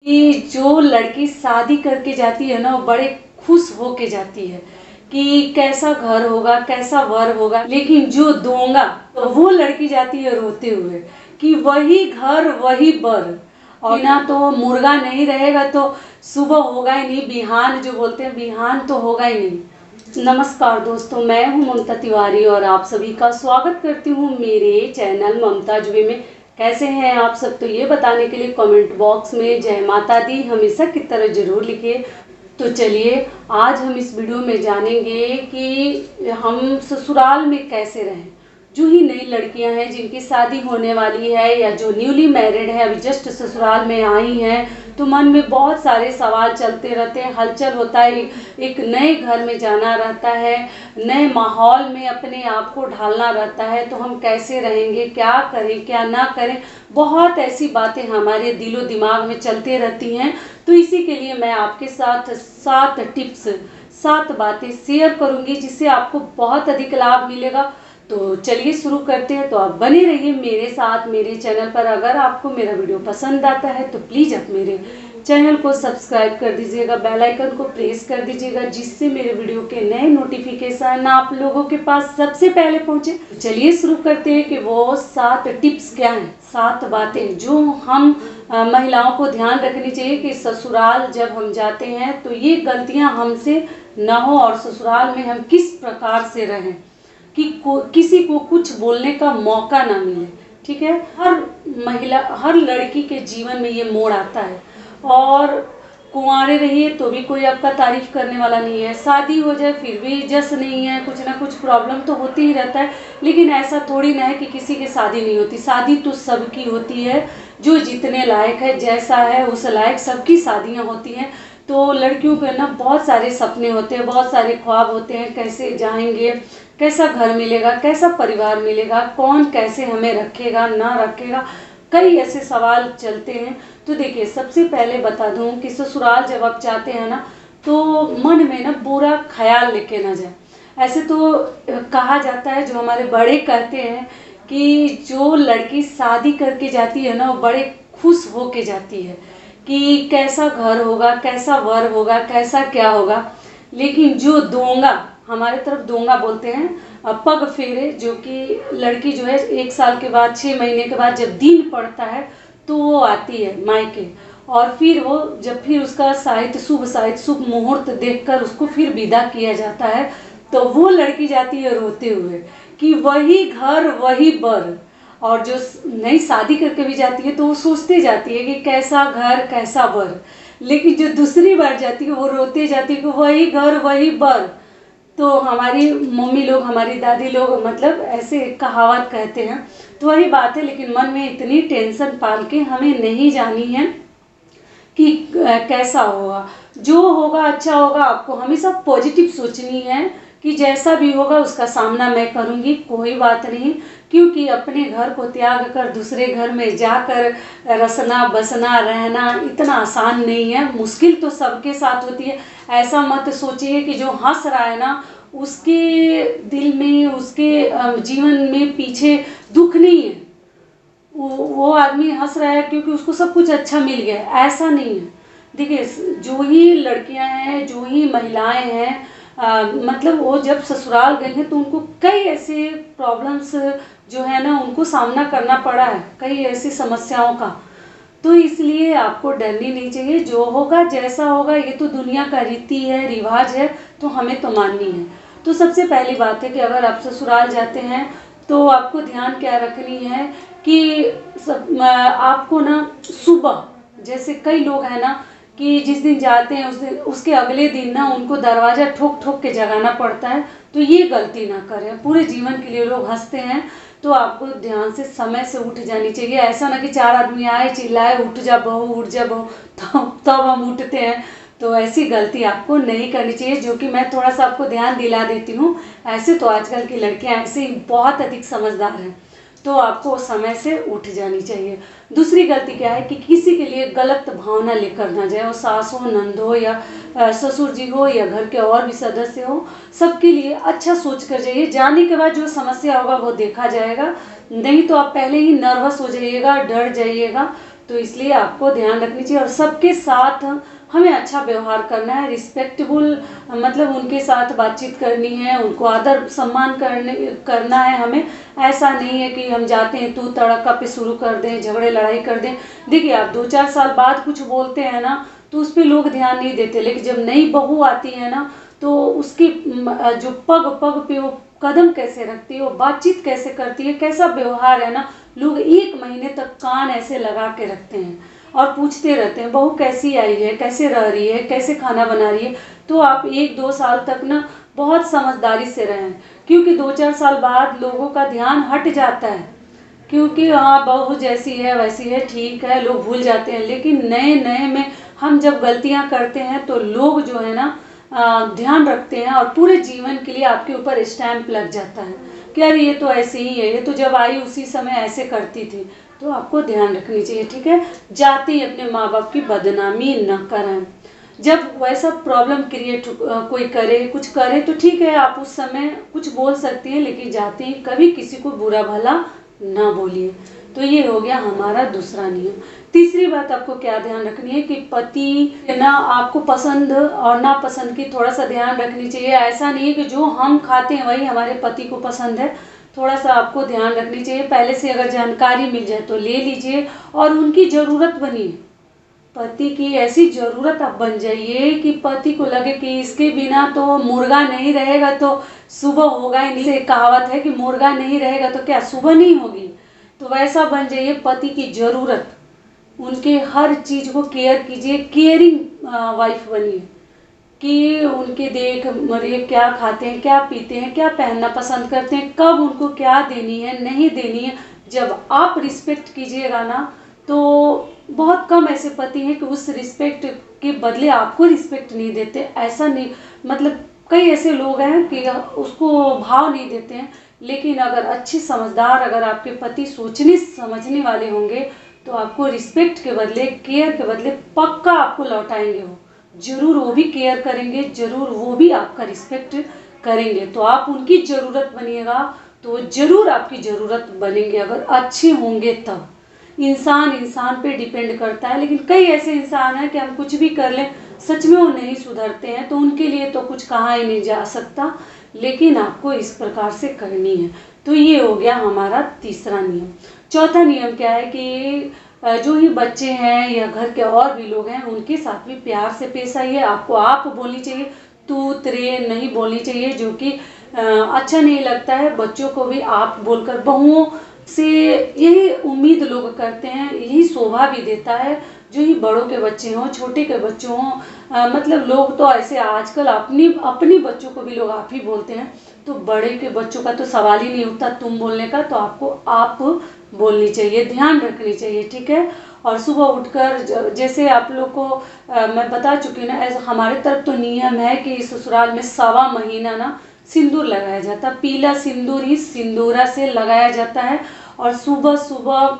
कि जो लड़की शादी करके जाती है ना, वो बड़े खुश होके जाती है कि कैसा घर होगा, कैसा वर होगा। लेकिन जो दूंगा तो वो लड़की जाती है रोते हुए कि वही घर वही बर, और ना तो मुर्गा नहीं रहेगा तो सुबह होगा ही नहीं, बिहान जो बोलते हैं बिहान तो होगा ही नहीं। नमस्कार दोस्तों, मैं हूं ममता तिवारी और आप सभी का स्वागत करती हूं मेरे चैनल ममता जुबे में। कैसे हैं आप सब, तो ये बताने के लिए कमेंट बॉक्स में जय माता दी हमेशा की तरह जरूर लिखिए। तो चलिए आज हम इस वीडियो में जानेंगे कि हम ससुराल में कैसे रहें। जो ही नई लड़कियां हैं जिनकी शादी होने वाली है या जो न्यूली मैरिड है, अभी जस्ट ससुराल में आई हैं, तो मन में बहुत सारे सवाल चलते रहते हैं, हलचल होता है, एक नए घर में जाना रहता है, नए माहौल में अपने आप को ढालना रहता है। तो हम कैसे रहेंगे, क्या करें क्या ना करें, बहुत ऐसी बातें हमारे दिलो दिमाग में चलते रहती हैं। तो इसी के लिए मैं आपके साथ 7 टिप्स, 7 बातें शेयर करूंगी जिससे आपको बहुत अधिक लाभ मिलेगा। तो चलिए शुरू करते हैं। तो आप बने रहिए मेरे साथ मेरे चैनल पर। अगर आपको मेरा वीडियो पसंद आता है तो प्लीज़ आप मेरे चैनल को सब्सक्राइब कर दीजिएगा, बेल आइकन को प्रेस कर दीजिएगा, जिससे मेरे वीडियो के नए नोटिफिकेशन आप लोगों के पास सबसे पहले पहुंचे। चलिए शुरू करते हैं कि वो 7 टिप्स क्या हैं, 7 बातें जो हम महिलाओं को ध्यान रखनी चाहिए कि ससुराल जब हम जाते हैं तो ये गलतियां हमसे न हो और ससुराल में हम किस प्रकार से रहें कि किसी को कुछ बोलने का मौका ना मिले। ठीक है, हर महिला, हर लड़की के जीवन में ये मोड़ आता है, और कुंवारे रहिए तो भी कोई आपका तारीफ करने वाला नहीं है, शादी हो जाए फिर भी जस नहीं है, कुछ ना कुछ प्रॉब्लम तो होती ही रहता है। लेकिन ऐसा थोड़ी ना है कि किसी की शादी नहीं होती, शादी तो सबकी होती है, जो जितने लायक है, जैसा है उस लायक सबकी शादियाँ होती हैं। तो लड़कियों के ना बहुत सारे सपने होते हैं, बहुत सारे ख्वाब होते हैं, कैसे जाएंगे, कैसा घर मिलेगा, कैसा परिवार मिलेगा, कौन कैसे हमें रखेगा ना रखेगा, कई ऐसे सवाल चलते हैं। तो देखिए, सबसे पहले बता दूं कि ससुराल जब आप जाते हैं ना, तो मन में ना बुरा ख्याल लेके ना जाए। ऐसे तो कहा जाता है, जो हमारे बड़े कहते हैं कि जो लड़की शादी करके जाती है ना, वो बड़े खुश होके जाती है कि कैसा घर होगा, कैसा वर होगा, कैसा क्या होगा। लेकिन जो दोंगा, हमारे तरफ दोंगा बोलते हैं, पग फेरे, जो कि लड़की जो है 1 साल के बाद, 6 महीने के बाद जब दिन पड़ता है तो वो आती है मायके, और फिर वो जब फिर उसका साहित्य शुभ मुहूर्त देखकर उसको फिर विदा किया जाता है, तो वो लड़की जाती है रोते हुए कि वही घर वही बर। और जो नई शादी करके भी जाती है तो वो सोचते जाती है कि कैसा घर कैसा बर, लेकिन जो दूसरी बार जाती है वो रोते जाती है कि वही घर वही बर। तो हमारी मम्मी लोग, हमारी दादी लोग मतलब ऐसे कहावत कहते हैं, तो वही बात है। लेकिन मन में इतनी टेंशन पाल के हमें नहीं जानी है कि कैसा होगा, जो होगा अच्छा होगा। आपको हमेशा पॉजिटिव सोचनी है कि जैसा भी होगा उसका सामना मैं करूंगी, कोई बात नहीं। क्योंकि अपने घर को त्याग कर दूसरे घर में जाकर रसना बसना रहना इतना आसान नहीं है, मुश्किल तो सबके साथ होती है। ऐसा मत सोचिए कि जो हंस रहा है ना, उसके दिल में, उसके जीवन में पीछे दुख नहीं है, वो आदमी हंस रहा है क्योंकि उसको सब कुछ अच्छा मिल गया, ऐसा नहीं है। देखिए, जो ही लड़कियां हैं, जो ही महिलाएं हैं, मतलब वो जब ससुराल गई हैं तो उनको कई ऐसे प्रॉब्लम्स जो है ना, उनको सामना करना पड़ा है, कई ऐसी समस्याओं का। तो इसलिए आपको डरनी नहीं चाहिए, जो होगा जैसा होगा, ये तो दुनिया का रीति है, रिवाज है, तो हमें तो माननी है। तो सबसे पहली बात है कि अगर आप ससुराल जाते हैं तो आपको ध्यान क्या रखनी है कि आपको ना सुबह, जैसे कई लोग हैं ना कि जिस दिन जाते हैं उस दिन, उसके अगले दिन ना उनको दरवाज़ा ठोक ठोक के जगाना पड़ता है। तो ये गलती ना करें, पूरे जीवन के लिए लोग हंसते हैं, तो आपको ध्यान से समय से उठ जानी चाहिए। ऐसा ना कि 4 आदमी आए चिल्लाए उठ जा बहू उठ जा बहू, तब हम उठते हैं। तो ऐसी गलती आपको नहीं करनी चाहिए, जो कि मैं थोड़ा सा आपको ध्यान दिला देती हूँ। ऐसे तो आजकल की लड़कियां ऐसे ही बहुत अधिक समझदार हैं, तो आपको समय से उठ जानी चाहिए। दूसरी गलती क्या है कि किसी के लिए गलत भावना लेकर ना जाए, वो सास हो, नंद हो, या ससुर जी हो, या घर के और भी सदस्य हो, सबके लिए अच्छा सोच कर जाइए। जाने के बाद जो समस्या होगा वो देखा जाएगा, नहीं तो आप पहले ही नर्वस हो जाइएगा, डर जाइएगा। तो इसलिए आपको ध्यान रखनी चाहिए। और सबके साथ हमें अच्छा व्यवहार करना है, रिस्पेक्टफुल, मतलब उनके साथ बातचीत करनी है, उनको आदर सम्मान करना है हमें। ऐसा नहीं है कि हम जाते हैं तू तड़का पे शुरू कर दें, झगड़े लड़ाई कर दें। देखिए आप 2-4 साल बाद कुछ बोलते हैं ना तो उस पर लोग ध्यान नहीं देते, लेकिन जब नई बहू आती है ना तो उसकी जो पग पग पे वो कदम कैसे रखती है, वो बातचीत कैसे करती है, कैसा व्यवहार है ना, लोग 1 महीने तक कान ऐसे लगा के रखते हैं और पूछते रहते हैं बहू कैसी आई है, कैसे रह रही है, कैसे खाना बना रही है। तो आप 1-2 साल तक ना बहुत समझदारी से रहें, क्योंकि 2-4 साल बाद लोगों का ध्यान हट जाता है, क्योंकि हाँ बहू जैसी है वैसी है, ठीक है, लोग भूल जाते हैं। लेकिन नए नए में हम जब गलतियां करते हैं तो लोग जो है ना ध्यान रखते हैं और पूरे जीवन के लिए आपके ऊपर स्टैंप लग जाता है कि यार ये तो ऐसे ही है, ये तो जब आई उसी समय ऐसे करती थी। तो आपको ध्यान रखनी चाहिए, ठीक है। जाते ही अपने माँ बाप की बदनामी न करें। जब वैसा प्रॉब्लम क्रिएट कोई करे, कुछ करे तो ठीक है, आप उस समय कुछ बोल सकती हैं, लेकिन जाते ही कभी किसी को बुरा भला ना बोलिए। तो ये हो गया हमारा दूसरा नियम। तीसरी बात आपको क्या ध्यान रखनी है कि पति ना आपको पसंद और ना पसंद की थोड़ा सा ध्यान रखनी चाहिए। ऐसा नहीं है कि जो हम खाते हैं वही हमारे पति को पसंद है, थोड़ा सा आपको ध्यान रखनी चाहिए। पहले से अगर जानकारी मिल जाए तो ले लीजिए और उनकी ज़रूरत बनिए। पति की ऐसी ज़रूरत आप बन जाइए कि पति को लगे कि इसके बिना तो मुर्गा नहीं रहेगा तो सुबह होगा ही नहीं। से कहावत है कि मुर्गा नहीं रहेगा तो क्या सुबह नहीं होगी। तो वैसा बन जाइए, पति की ज़रूरत, उनके हर चीज़ को केयर कीजिए, केयरिंग वाइफ बनिए कि उनके देख मरे क्या खाते हैं, क्या पीते हैं, क्या पहनना पसंद करते हैं, कब उनको क्या देनी है नहीं देनी है। जब आप रिस्पेक्ट कीजिएगा ना तो बहुत कम ऐसे पति हैं कि उस रिस्पेक्ट के बदले आपको रिस्पेक्ट नहीं देते। ऐसा नहीं, मतलब कई ऐसे लोग हैं कि उसको भाव नहीं देते हैं, लेकिन अगर अच्छी समझदार अगर आपके पति सोचने समझने वाले होंगे तो आपको रिस्पेक्ट के बदले, केयर के बदले पक्का आपको लौटाएंगे। वो जरूर वो भी केयर करेंगे, जरूर वो भी आपका रिस्पेक्ट करेंगे। तो आप उनकी ज़रूरत बनिएगा तो वो जरूर आपकी ज़रूरत बनेंगे, अगर अच्छे होंगे तब। इंसान इंसान पे डिपेंड करता है, लेकिन कई ऐसे इंसान हैं कि हम कुछ भी कर लें सच में वो नहीं सुधरते हैं, तो उनके लिए तो कुछ कहा ही नहीं जा सकता। लेकिन आपको इस प्रकार से करनी है। तो ये हो गया हमारा तीसरा नियम। चौथा नियम क्या है कि जो ही बच्चे हैं या घर के और भी लोग हैं उनके साथ भी प्यार से पेश आइए। आपको आप बोलनी चाहिए, तू तेरे नहीं बोलनी चाहिए, जो कि अच्छा नहीं लगता है। बच्चों को भी आप बोलकर, बहुओं से यही उम्मीद लोग करते हैं, यही शोभा भी देता है। जो ही बड़ों के बच्चे हों, छोटे के बच्चों हों, मतलब लोग तो ऐसे आजकल अपनी बच्चों को भी लोग आप ही बोलते हैं। तो बड़े के बच्चों का तो सवाल ही नहीं उठता तुम बोलने का, तो आपको आप बोलनी चाहिए, ध्यान रखनी चाहिए, ठीक है। और सुबह उठकर जैसे आप लोग को मैं बता चुकी हूँ ना, ऐसा हमारे तरफ तो नियम है कि ससुराल में 1.25 महीना ना सिंदूर लगाया जाता है। पीला सिंदूर ही सिंदूरा से लगाया जाता है। और सुबह सुबह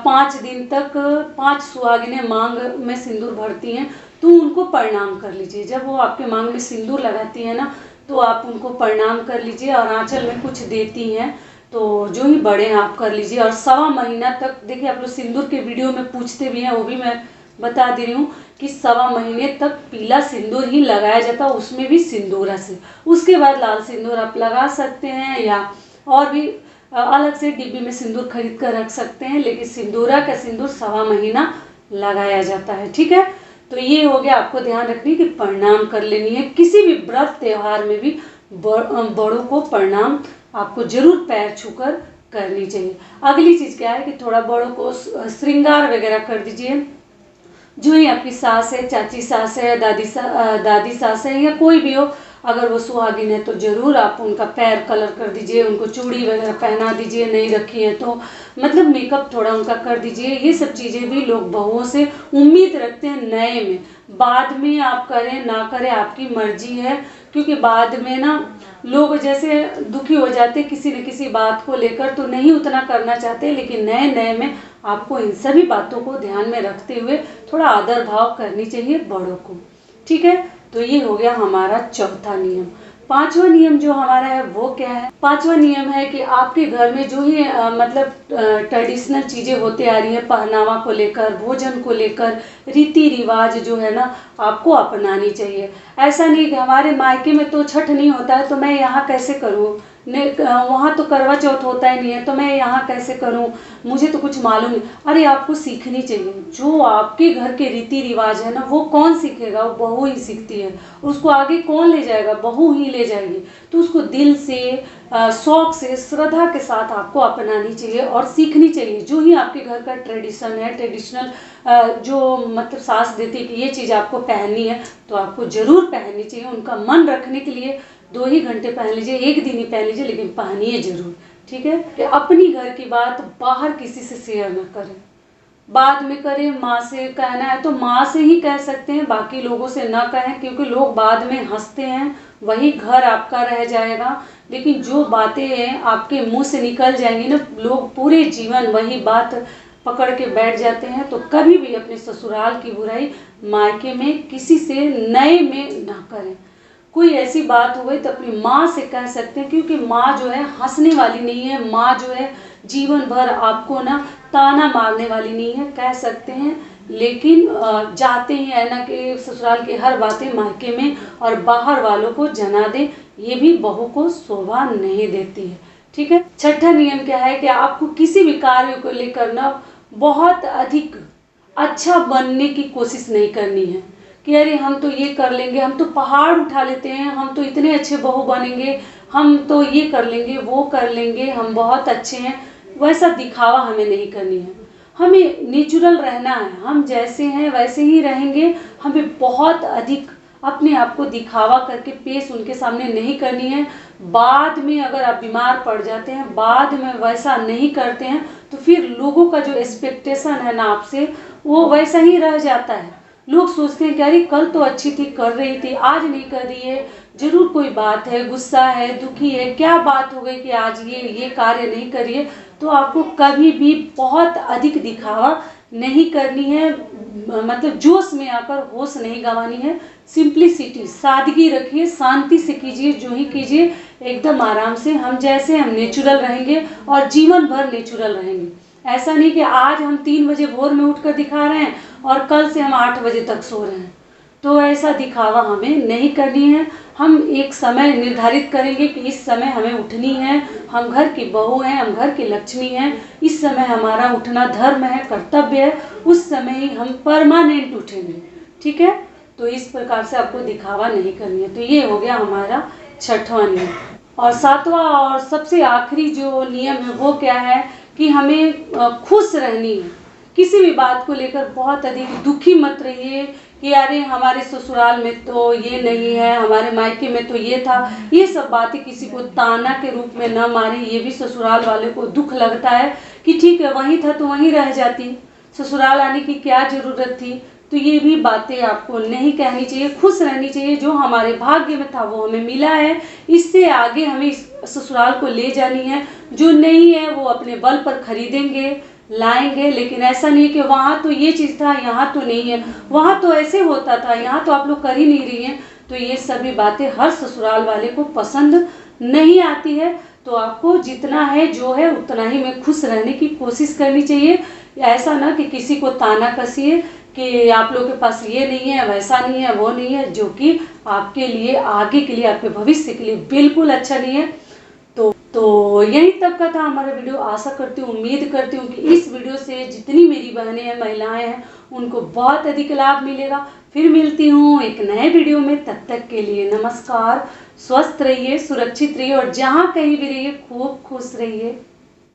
5 दिन तक 5 सुहागिनें मांग में सिंदूर भरती हैं, तो उनको प्रणाम कर लीजिए। जब वो आपके मांग में सिंदूर लगाती है ना तो आप उनको प्रणाम कर लीजिए। और आंचल में कुछ देती हैं तो जो ही बड़े हैं आप कर लीजिए। और 1.25 महीना तक, देखिए आप लोग सिंदूर के वीडियो में पूछते भी हैं, वो भी मैं बता दे रही हूँ कि 1.25 महीने तक पीला सिंदूर ही लगाया जाता है, उसमें भी सिंदूरा से। उसके बाद लाल सिंदूर आप लगा सकते हैं या और भी अलग से डिब्बी में सिंदूर खरीद कर रख सकते हैं, लेकिन सिंदूरा का सिंदूर 1.25 महीना लगाया जाता है, ठीक है। तो ये हो गया, आपको ध्यान रखनी कि प्रणाम कर लेनी है। किसी भी व्रत त्योहार में भी बड़ों को प्रणाम आपको जरूर पैर छूकर करनी चाहिए। अगली चीज़ क्या है कि थोड़ा बड़ों को श्रृंगार वगैरह कर दीजिए। जो ही आपकी सास है, चाची सास है, दादी सास है या कोई भी हो, अगर वो सुहागिन है तो ज़रूर आप उनका पैर कलर कर दीजिए, उनको चूड़ी वगैरह पहना दीजिए, नहीं रखी है तो मतलब मेकअप थोड़ा उनका कर दीजिए। ये सब चीज़ें भी लोग बहुओं से उम्मीद रखते हैं नए में। बाद में आप करें ना करें आपकी मर्जी है, क्योंकि बाद में ना लोग जैसे दुखी हो जाते किसी न किसी बात को लेकर, तो नहीं उतना करना चाहते। लेकिन नए नए में आपको इन सभी बातों को ध्यान में रखते हुए थोड़ा आदर भाव करनी चाहिए बड़ों को, ठीक है। तो ये हो गया हमारा चौथा नियम। पांचवा नियम जो हमारा है वो क्या है? पांचवा नियम है कि आपके घर में जो ही मतलब ट्रेडिशनल चीजें होते आ रही है, पहनावा को लेकर, भोजन को लेकर, रीति रिवाज जो है ना आपको अपनानी चाहिए। ऐसा नहीं कि हमारे मायके में तो छठ नहीं होता है तो मैं यहाँ कैसे करूँ, वहाँ तो करवा चौथ होता ही नहीं है तो मैं यहाँ कैसे करूँ, मुझे तो कुछ मालूम नहीं। अरे आपको सीखनी चाहिए। जो आपके घर के रीति रिवाज है ना वो कौन सीखेगा? वो बहू ही सीखती है। उसको आगे कौन ले जाएगा? बहू ही ले जाएगी। तो उसको दिल से, शौक से, श्रद्धा के साथ आपको अपनानी चाहिए और सीखनी चाहिए। जो ही आपके घर का ट्रेडिशन है, ट्रेडिशनल जो मतलब सास देती है कि ये चीज़ आपको पहननी है तो आपको जरूर पहननी चाहिए। उनका मन रखने के लिए 2 ही घंटे पहन लीजिए, 1 दिन ही पहन लीजिए, लेकिन पहनिए जरूर। ठीक है? कि अपनी घर की बात बाहर किसी से शेयर न करें, बाद में करें। माँ से कहना है तो माँ से ही कह सकते हैं, बाकी लोगों से ना कहें, क्योंकि लोग बाद में हंसते हैं, वही घर आपका रह जाएगा। लेकिन जो बातें हैं आपके मुंह से निकल जाएंगी ना, लोग पूरे जीवन वही बात पकड़ के बैठ जाते हैं। तो कभी भी अपने ससुराल की बुराई मायके में किसी से नए में ना करें। कोई ऐसी बात हो गई तो अपनी माँ से कह सकते हैं, क्योंकि माँ जो है हंसने वाली नहीं है, माँ जो है जीवन भर आपको ना ताना मारने वाली नहीं है। कह सकते हैं, लेकिन जाते ही है ना कि ससुराल की हर बातें मायके में और बाहर वालों को जना दे, ये भी बहू को शोभा नहीं देती है। ठीक है? छठा नियम क्या है कि आपको किसी भी कार्य को लेकर ना बहुत अधिक अच्छा बनने की कोशिश नहीं करनी है कि अरे हम तो ये कर लेंगे, हम तो पहाड़ उठा लेते हैं, हम तो इतने अच्छे बहू बनेंगे, हम तो ये कर लेंगे, वो कर लेंगे, हम बहुत अच्छे हैं। वैसा दिखावा हमें नहीं करनी है। हमें नेचुरल रहना है, हम जैसे हैं वैसे ही रहेंगे। हमें बहुत अधिक अपने आप को दिखावा करके पेश उनके सामने नहीं करनी है। बाद में अगर आप बीमार पड़ जाते हैं, बाद में वैसा नहीं करते हैं तो फिर लोगों का जो एक्सपेक्टेशन है ना आपसे वो वैसा ही रह जाता है। लोग सोचते हैं कि अरे कल तो अच्छी थी, कर रही थी, आज नहीं कर रही है, जरूर कोई बात है, गुस्सा है, दुखी है, क्या बात हो गई कि आज ये कार्य नहीं कर रही है। तो आपको कभी भी बहुत अधिक दिखावा नहीं करनी है, मतलब जोश में आकर होश नहीं गंवानी है। सिंप्लिसिटी, सादगी रखिए, शांति से कीजिए, जो ही कीजिए एकदम आराम से। हम जैसे हम नेचुरल रहेंगे और जीवन भर नेचुरल रहेंगे। ऐसा नहीं कि आज हम 3 बजे भोर में उठकर दिखा रहे हैं और कल से हम 8 बजे तक सो रहे हैं। तो ऐसा दिखावा हमें नहीं करनी है। हम एक समय निर्धारित करेंगे कि इस समय हमें उठनी है, हम घर की बहू हैं, हम घर की लक्ष्मी हैं, इस समय हमारा उठना धर्म है, कर्तव्य है, उस समय ही हम परमानेंट उठेंगे। ठीक है? तो इस प्रकार से आपको दिखावा नहीं करनी है। तो ये हो गया हमारा छठवां नियम। और सातवां और सबसे आखिरी जो नियम है वो क्या है कि हमें खुश रहनी है। किसी भी बात को लेकर बहुत अधिक दुखी मत रहिए कि अरे हमारे ससुराल में तो ये नहीं है, हमारे मायके में तो ये था। ये सब बातें किसी को ताना के रूप में न मारे। ये भी ससुराल वाले को दुख लगता है कि ठीक है वहीं था तो वहीं रह जाती, ससुराल आने की क्या जरूरत थी। तो ये भी बातें आपको नहीं कहनी चाहिए। खुश रहनी चाहिए, जो हमारे भाग्य में था वो हमें मिला है, इससे आगे हमें इस ससुराल को ले जानी है। जो नहीं है वो अपने बल पर खरीदेंगे, लाएंगे। लेकिन ऐसा नहीं कि वहाँ तो ये चीज़ था यहाँ तो नहीं है, वहाँ तो ऐसे होता था यहाँ तो आप लोग कर ही नहीं रही हैं। तो ये सभी बातें हर ससुराल वाले को पसंद नहीं आती है। तो आपको जितना है जो है उतना ही में खुश रहने की कोशिश करनी चाहिए। ऐसा ना कि किसी को ताना कसिए कि आप लोग के पास ये नहीं है, वैसा नहीं है, वो नहीं है, जो कि आपके लिए आगे के लिए, आपके भविष्य के लिए बिल्कुल अच्छा नहीं है। तो यही तक का था हमारा वीडियो। आशा करती हूँ, उम्मीद करती हूँ कि इस वीडियो से जितनी मेरी बहनें हैं, महिलाएं हैं, उनको बहुत अधिक लाभ मिलेगा। फिर मिलती हूँ एक नए वीडियो में। तब तक के लिए नमस्कार। स्वस्थ रहिए, सुरक्षित रहिए और जहाँ कहीं भी रहिए खूब खुश रहिए।